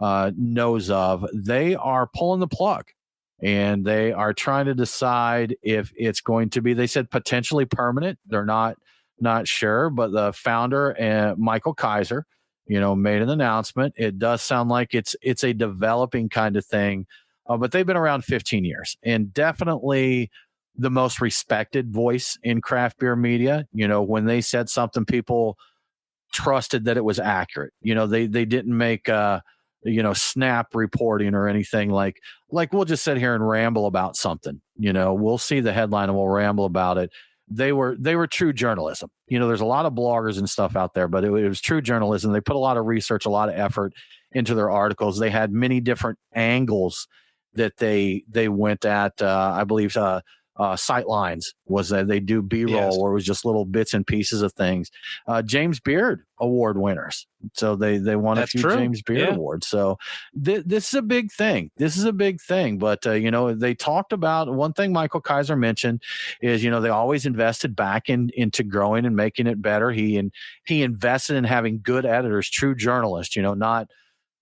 knows of. They are pulling the plug, and they are trying to decide if it's going to be, they said, potentially permanent. They're not sure, but the founder, Michael Kaiser, made an announcement. It does sound like it's a developing kind of thing, but they've been around 15 years and definitely the most respected voice in craft beer media. When they said something, people trusted that it was accurate. They didn't make snap reporting or anything like we'll just sit here and ramble about something. We'll see the headline and we'll ramble about it. They were true journalism. There's a lot of bloggers and stuff out there, but it was true journalism. They put a lot of research, a lot of effort into their articles. They had many different angles that they went at. I believe Sightlines was that they do B-roll where it was just little bits and pieces of things. James Beard Award winners. So they won a few James Beard Awards. So this is a big thing. But, they talked about one thing Michael Kaiser mentioned is, they always invested back into growing and making it better. He invested in having good editors, true journalists,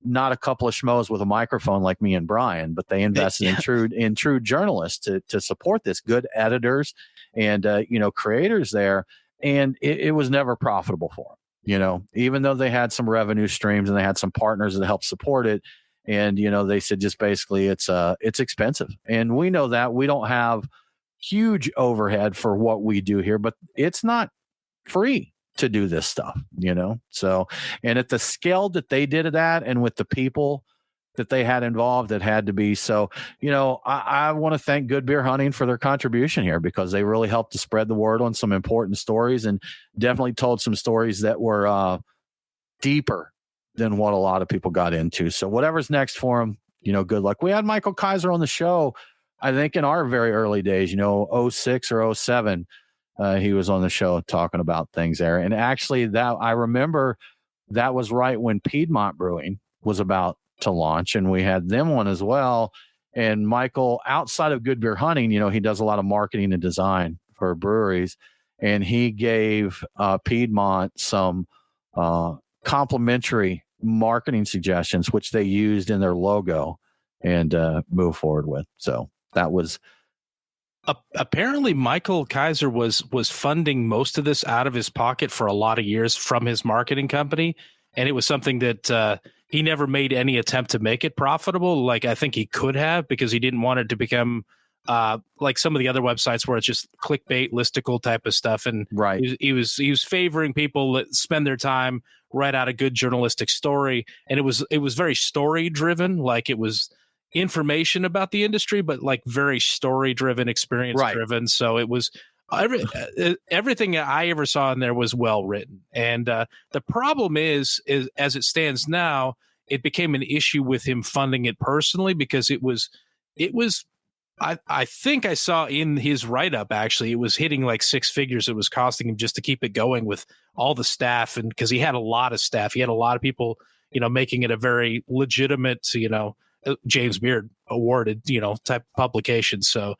not a couple of schmoes with a microphone like me and Brian, but they invested in true journalists to support this, good editors and creators there. And it was never profitable for them, even though they had some revenue streams and they had some partners that helped support it. And, they said just basically it's expensive. And we know that we don't have huge overhead for what we do here, but it's not free to do this stuff, so, and at the scale that they did it at and with the people that they had involved, it had to be. So, I want to thank Good Beer Hunting for their contribution here, because they really helped to spread the word on some important stories and definitely told some stories that were deeper than what a lot of people got into. So whatever's next for them, good luck. We had Michael Kaiser on the show, I think in our very early days, 06 or 07. He was on the show talking about things there. And actually that I remember that was right when Piedmont Brewing was about to launch, and we had them on as well. And Michael, outside of Good Beer Hunting, he does a lot of marketing and design for breweries. And he gave Piedmont some complimentary marketing suggestions, which they used in their logo and move forward with. So that was apparently Michael Kaiser was funding most of this out of his pocket for a lot of years from his marketing company, and it was something that he never made any attempt to make it profitable. Like I think he could have, because he didn't want it to become like some of the other websites where it's just clickbait listicle type of stuff. And right, he was favoring people that spend their time write out a good journalistic story, and it was very story driven. Like it was information about the industry, but like very story driven, experience driven. So it was everything I ever saw in there was well written. And the problem is as it stands now, it became an issue with him funding it personally, because it was I think I saw in his write-up, actually, it was hitting like six figures it was costing him just to keep it going with all the staff. And because he had a lot of staff, he had a lot of people, making it a very legitimate, James Beard awarded, type of publication. So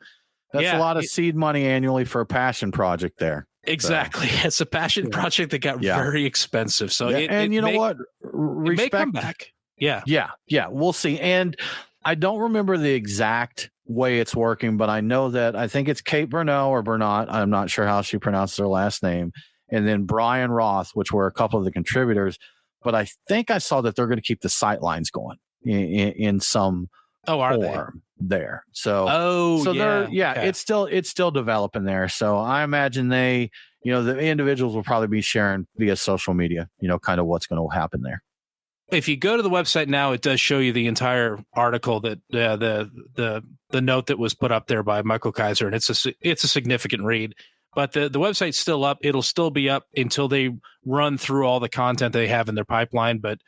That's a lot of seed money annually for a passion project there. Exactly. So, it's a passion project that got very expensive. So what? It may come back. Yeah. We'll see. And I don't remember the exact way it's working, but I know that I think it's Kate Bernot or Bernot. I'm not sure how she pronounces her last name. And then Brian Roth, which were a couple of the contributors. But I think I saw that they're going to keep the sight lines going in some form there. So it's still developing there. So I imagine the individuals will probably be sharing via social media, kind of what's going to happen there. If you go to the website now, it does show you the entire article that the note that was put up there by Michael Kaiser, and it's a significant read. But the website's still up. It'll still be up until they run through all the content they have in their pipeline. But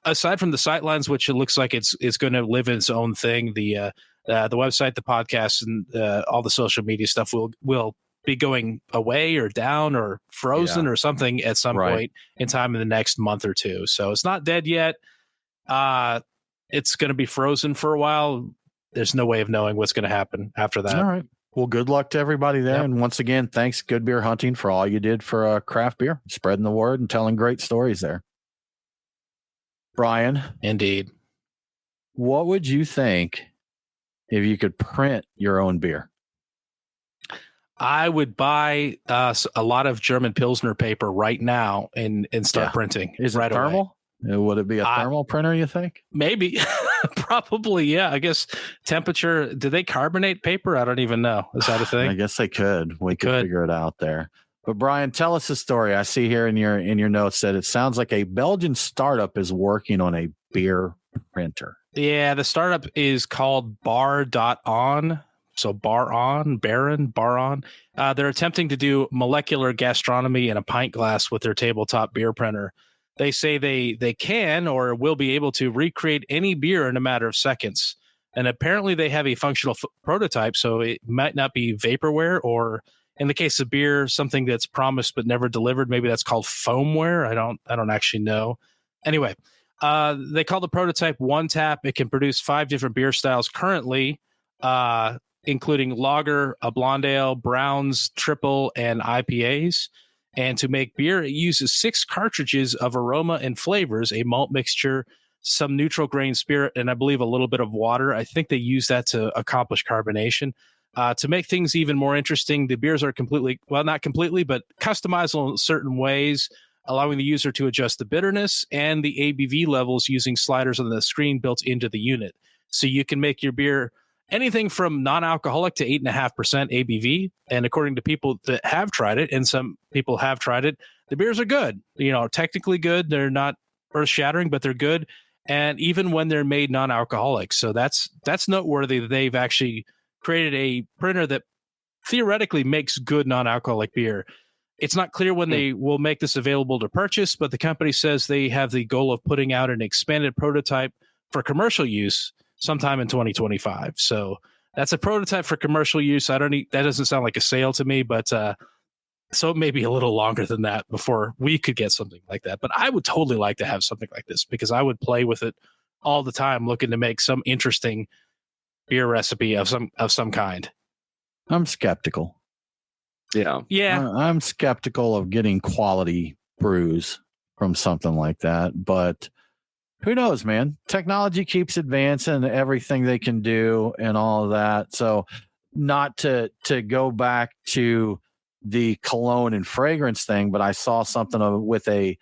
aside from the sightlines, which it looks like it's going to live in its own thing, the website, the podcast, and all the social media stuff will be going away or down or frozen or something at some point in time in the next month or two. So it's not dead yet. It's going to be frozen for a while. There's no way of knowing what's going to happen after that. All right. Well, good luck to everybody there. Yep. And once again, thanks, Good Beer Hunting, for all you did for craft beer, spreading the word and telling great stories there. Brian. Indeed. What would you think if you could print your own beer? I would buy a lot of German Pilsner paper right now and start printing. Is it thermal? Away. Would it be a thermal printer, you think? Maybe. Probably, yeah. I guess temperature. Do they carbonate paper? I don't even know. Is that a thing? I guess they could. We could figure it out there. But Brian, tell us the story. I see here in your notes that it sounds like a Belgian startup is working on a beer printer. Yeah, the startup is called Bar.on. So Baron. They're attempting to do molecular gastronomy in a pint glass with their tabletop beer printer. They say they can or will be able to recreate any beer in a matter of seconds. And apparently they have a functional prototype, so it might not be vaporware, or in the case of beer, something that's promised but never delivered. Maybe that's called foamware. I don't actually know. Anyway, they call the prototype One Tap. It can produce 5 different beer styles currently, including lager, a blonde ale, browns, triple, and IPAs. And to make beer, it uses 6 cartridges of aroma and flavors, a malt mixture, some neutral grain spirit, and I believe a little bit of water. I think they use that to accomplish carbonation. To make things even more interesting, the beers are not completely, but customizable in certain ways, allowing the user to adjust the bitterness and the ABV levels using sliders on the screen built into the unit. So you can make your beer anything from non-alcoholic to 8.5% ABV. And according to people that have tried it, and some people have tried it, the beers are good. Technically good. They're not earth-shattering, but they're good. And even when they're made non-alcoholic. So that's noteworthy that they've actually created a printer that theoretically makes good non-alcoholic beer. It's not clear when they will make this available to purchase, but the company says they have the goal of putting out an expanded prototype for commercial use sometime in 2025. So that's a prototype for commercial use. That doesn't sound like a sale to me, but so it may be a little longer than that before we could get something like that. But I would totally like to have something like this because I would play with it all the time, looking to make some interesting beer recipe of some kind. I'm skeptical. Yeah. I'm skeptical of getting quality brews from something like that, but who knows, man? Technology keeps advancing, everything they can do and all of that. So not to go back to the cologne and fragrance thing, but I saw something with the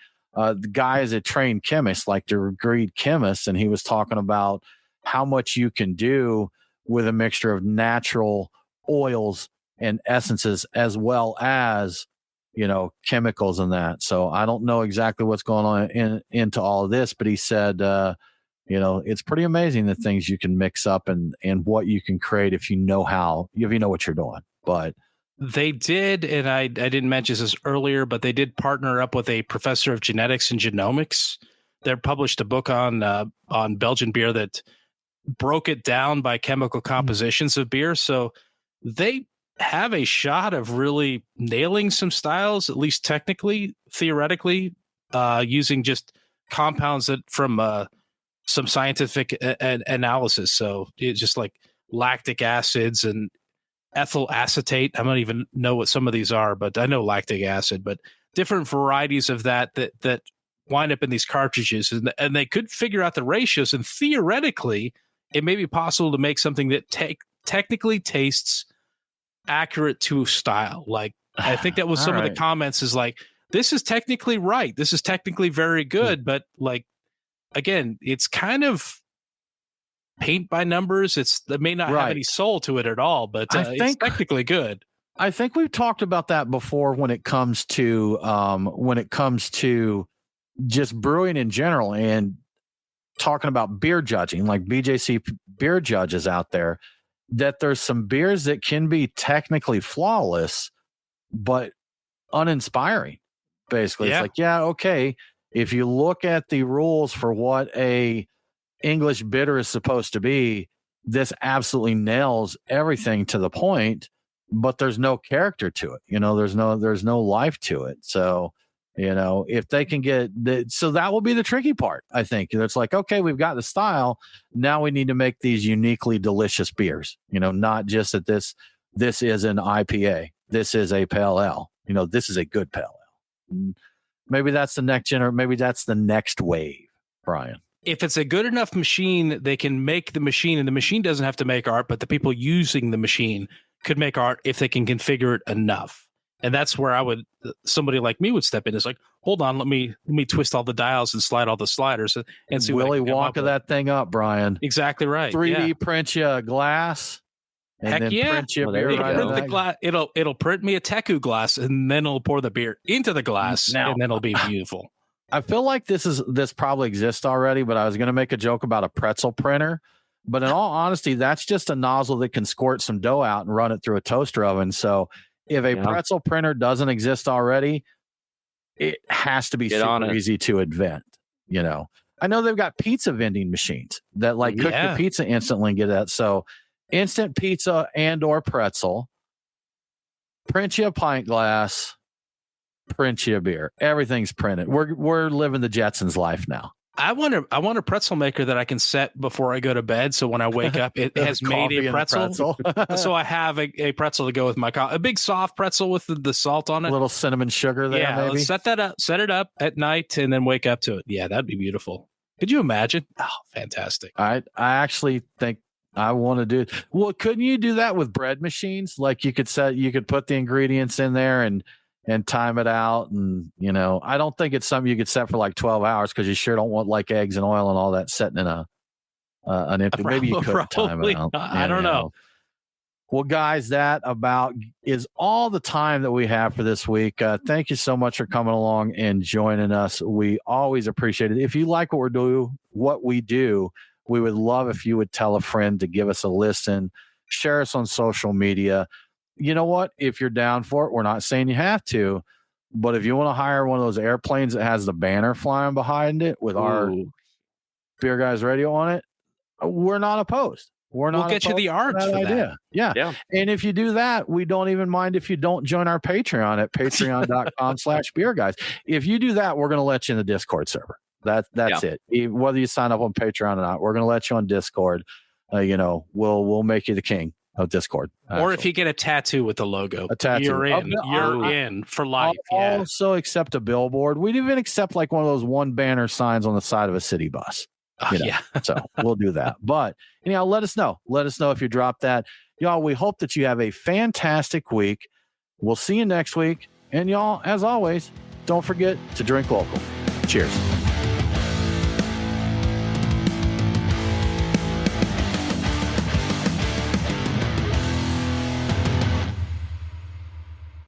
guy is a trained chemist, like the degreed chemist, and he was talking about how much you can do with a mixture of natural oils and essences as well as chemicals and that. So I don't know exactly what's going on into all of this, but he said, it's pretty amazing the things you can mix up and what you can create if you know what you're doing. But they did, and I didn't mention this earlier, but they did partner up with a professor of genetics and genomics. They published a book on Belgian beer that broke it down by chemical compositions of beer. So they have a shot of really nailing some styles, at least technically, theoretically, using just compounds that from some scientific analysis. So it's just like lactic acids and ethyl acetate. I don't even know what some of these are, but I know lactic acid, but different varieties of that wind up in these cartridges, and they could figure out the ratios. And theoretically, it may be possible to make something that technically tastes accurate to style. Like, I think that was some of the comments is like, this is technically right. This is technically very good, but like, again, it's kind of paint by numbers. It may not have any soul to it at all, but it's technically good. I think we've talked about that before when it comes to just brewing in general and talking about beer judging, like BJC beer judges out there, that there's some beers that can be technically flawless, but uninspiring. Basically, it's like, okay, if you look at the rules for what a English bitter is supposed to be, this absolutely nails everything to the point, but there's no character to it. There's no life to it. So, if they can so that will be the tricky part. I think it's like, okay, we've got the style. Now we need to make these uniquely delicious beers, not just that this is an IPA. This is a pale ale. This is a good pale ale. Maybe that's the next maybe that's the next wave, Brian. If it's a good enough machine, they can make the machine, and the machine doesn't have to make art, but the people using the machine could make art if they can configure it enough. And that's where somebody like me would step in. It's like, hold on, let me twist all the dials and slide all the sliders and see Willy Wonka that thing up, Brian. Exactly right. 3D print you a glass. And Heck then print you beer print the glass. It'll print me a Teku glass, and then it'll pour the beer into the glass, and then it'll be beautiful. I feel like this probably exists already, but I was going to make a joke about a pretzel printer. But in all honesty, that's just a nozzle that can squirt some dough out and run it through a toaster oven. So if a pretzel printer doesn't exist already, it has to be super easy to invent. I know they've got pizza vending machines that cook your pizza instantly and get that. So instant pizza and or pretzel, print you a pint glass, print you a beer. Everything's printed. We're living the Jetsons life now. I want a pretzel maker that I can set before I go to bed. So when I wake up, it has made a pretzel. So I have a pretzel to go with my coffee. A big soft pretzel with the salt on it. A little cinnamon sugar there, maybe. Set it up at night and then wake up to it. Yeah, that'd be beautiful. Could you imagine? Oh, fantastic. I actually think I want to do. Well, couldn't you do that with bread machines? Like you could put the ingredients in there and time it out. And, I don't think it's something you could set for like 12 hours because you sure don't want like eggs and oil and all that setting in an empty. Maybe you could time it out. I don't know. Well, guys, that about is all the time that we have for this week. Thank you so much for coming along and joining us. We always appreciate it. If you like what we do, we would love if you would tell a friend to give us a listen, share us on social media. You know what? If you're down for it, we're not saying you have to, but if you want to hire one of those airplanes that has the banner flying behind it with our Beer Guys Radio on it, we're not opposed. We'll get you the art for that. Yeah. And if you do that, we don't even mind if you don't join our Patreon at patreon.com/beer guys. If you do that, we're going to let you in the Discord server. That's it. Whether you sign up on Patreon or not, we're going to let you on Discord. We'll make you the king of Discord. Or if you get a tattoo with the logo, you're in. You're in for life. I'll also accept a billboard. We'd even accept like one of those one banner signs on the side of a city bus. So we'll do that. But let us know. Let us know if you drop that. Y'all, we hope that you have a fantastic week. We'll see you next week. And y'all, as always, don't forget to drink local. Cheers.